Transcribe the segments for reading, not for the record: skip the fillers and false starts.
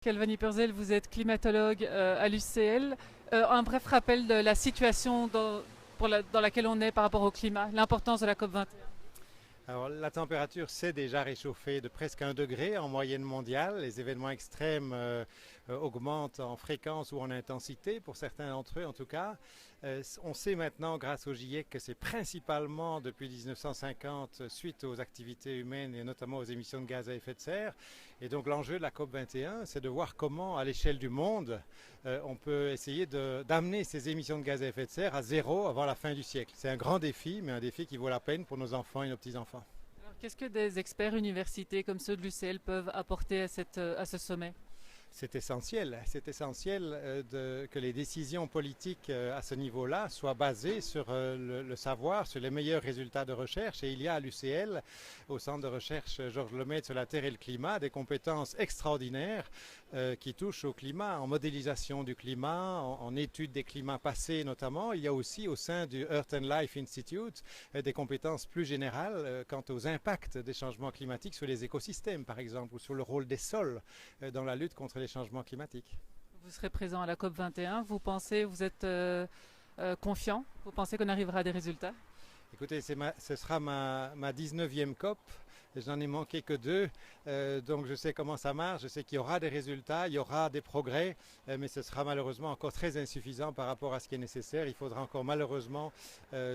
Kalvani Purzel, vous êtes climatologue à l'UCL. Un bref rappel de la situation dans laquelle on est par rapport au climat, l'importance de la COP 21. Alors, la température s'est déjà réchauffée de presque 1 degré en moyenne mondiale. Les événements extrêmes augmentent en fréquence ou en intensité, pour certains d'entre eux en tout cas. On sait maintenant, grâce au GIEC, que c'est principalement depuis 1950, suite aux activités humaines et notamment aux émissions de gaz à effet de serre. Et donc l'enjeu de la COP 21, c'est de voir comment, à l'échelle du monde, on peut essayer d'amener ces émissions de gaz à effet de serre à zéro avant la fin du siècle. C'est un grand défi, mais un défi qui vaut la peine pour nos enfants et nos petits-enfants. Alors, qu'est-ce que des experts universités comme ceux de l'UCL peuvent apporter à ce sommet? C'est essentiel que les décisions politiques à ce niveau-là soient basées sur le savoir, sur les meilleurs résultats de recherche. Et il y a à l'UCL, au centre de recherche Georges Lemaître sur la Terre et le climat, des compétences extraordinaires qui touchent au climat, en modélisation du climat, en étude des climats passés notamment. Il y a aussi au sein du Earth and Life Institute des compétences plus générales quant aux impacts des changements climatiques sur les écosystèmes, par exemple, ou sur le rôle des sols dans la lutte contre les changements climatiques. Vous serez présent à la COP 21. Vous êtes confiant? Vous pensez qu'on arrivera à des résultats? Écoutez, ce sera ma 19e COP. Je n'en ai manqué que 2, donc je sais comment ça marche, je sais qu'il y aura des résultats, il y aura des progrès, mais ce sera malheureusement encore très insuffisant par rapport à ce qui est nécessaire. Il faudra encore malheureusement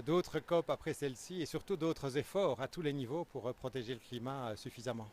d'autres COP après celle-ci et surtout d'autres efforts à tous les niveaux pour protéger le climat suffisamment.